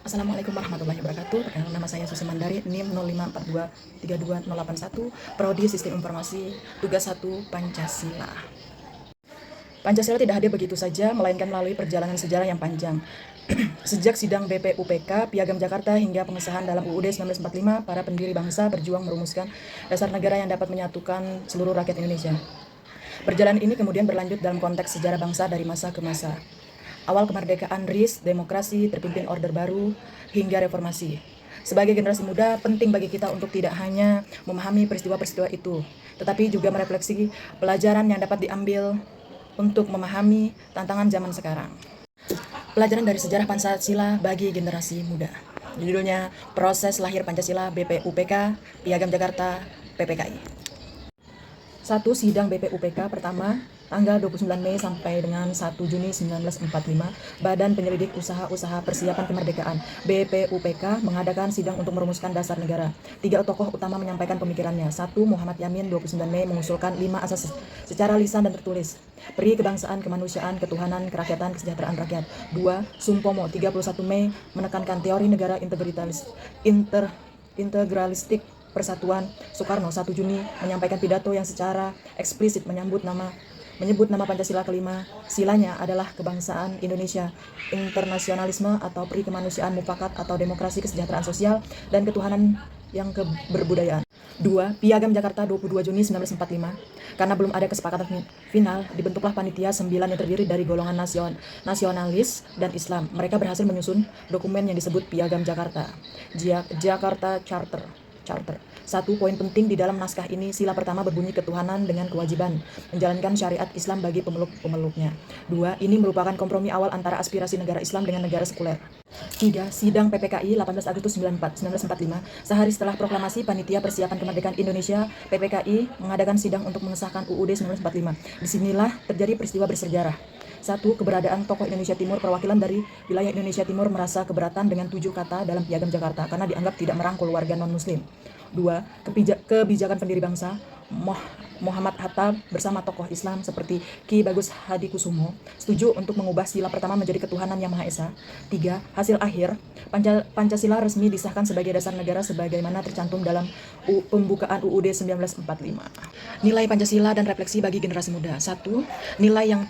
Assalamualaikum warahmatullahi wabarakatuh. Perkenalkan, nama saya Susi Mandari, NIM 054232081, Prodi Sistem Informasi, tugas 1 Pancasila. Pancasila tidak hadir begitu saja, melainkan melalui perjalanan sejarah yang panjang. Sejak sidang BPUPK, Piagam Jakarta hingga pengesahan dalam UUD 1945, para pendiri bangsa berjuang merumuskan dasar negara yang dapat menyatukan seluruh rakyat Indonesia. Perjalanan ini kemudian berlanjut dalam konteks sejarah bangsa dari masa ke masa. Awal kemerdekaan RIS, demokrasi, terpimpin Orde Baru, hingga reformasi. Sebagai generasi muda, penting bagi kita untuk tidak hanya memahami peristiwa-peristiwa itu, tetapi juga merefleksi pelajaran yang dapat diambil untuk memahami tantangan zaman sekarang. Pelajaran dari sejarah Pancasila bagi generasi muda. Judulnya, Proses Lahir Pancasila BPUPK, Piagam Jakarta, PPKI. 1. Sidang BPUPK pertama, tanggal 29 Mei sampai dengan 1 Juni 1945, Badan Penyelidik Usaha-Usaha Persiapan Kemerdekaan BPUPK mengadakan sidang untuk merumuskan dasar negara. 3 tokoh utama menyampaikan pemikirannya. 1. Muhammad Yamin 29 Mei mengusulkan 5 asas secara lisan dan tertulis. Peri kebangsaan, kemanusiaan, ketuhanan, kerakyatan, kesejahteraan rakyat. 2. Sumpomo 31 Mei menekankan teori negara integralistik Persatuan. Soekarno 1 Juni menyampaikan pidato yang secara eksplisit menyebut nama Pancasila kelima. Silanya adalah kebangsaan Indonesia, internasionalisme atau peri kemanusiaan, mufakat atau demokrasi, kesejahteraan sosial, dan ketuhanan yang keberbudayaan. 2. Piagam Jakarta 22 Juni 1945. Karena belum ada kesepakatan final, dibentuklah panitia 9 yang terdiri dari golongan nasionalis dan Islam. Mereka berhasil menyusun dokumen yang disebut Piagam Jakarta, Jakarta Charter. 1. Poin penting di dalam naskah ini, sila pertama berbunyi ketuhanan dengan kewajiban menjalankan syariat Islam bagi pemeluk-pemeluknya. 2. Ini merupakan kompromi awal antara aspirasi negara Islam dengan negara sekuler. 3. Sidang PPKI 18 Agustus 1945. Sehari setelah proklamasi Panitia Persiapan Kemerdekaan Indonesia (PPKI) mengadakan sidang untuk mengesahkan UUD 1945. Disinilah terjadi peristiwa bersejarah. 1. Keberadaan tokoh Indonesia Timur, perwakilan dari wilayah Indonesia Timur merasa keberatan dengan 7 kata dalam Piagam Jakarta karena dianggap tidak merangkul warga non-muslim. 2. Kebijakan pendiri bangsa Muhammad Hatta bersama tokoh Islam seperti Ki Bagus Hadikusumo setuju untuk mengubah sila pertama menjadi ketuhanan yang Maha Esa. 3. Hasil akhir, Pancasila resmi disahkan sebagai dasar negara sebagaimana tercantum dalam pembukaan UUD 1945. Nilai Pancasila dan refleksi bagi generasi muda. 1. Nilai yang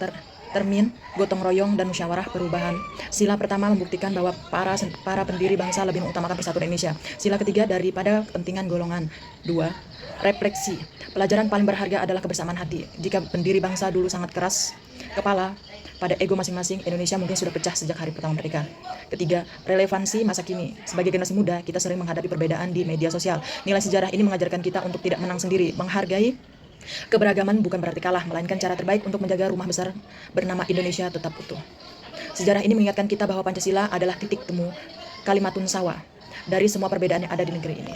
termin, gotong royong, dan musyawarah perubahan. Sila pertama membuktikan bahwa para pendiri bangsa lebih mengutamakan persatuan Indonesia. Sila ketiga daripada kepentingan golongan. 2. Refleksi. Pelajaran paling berharga adalah kebersamaan hati. Jika pendiri bangsa dulu sangat keras kepala pada ego masing-masing, Indonesia mungkin sudah pecah sejak hari pertama mereka. 3. Relevansi masa kini. Sebagai generasi muda, kita sering menghadapi perbedaan di media sosial. Nilai sejarah ini mengajarkan kita untuk tidak menang sendiri, menghargai keberagaman bukan berarti kalah, melainkan cara terbaik untuk menjaga rumah besar bernama Indonesia tetap utuh. Sejarah ini mengingatkan kita bahwa Pancasila adalah titik temu kalimatun sawa dari semua perbedaan yang ada di negeri ini.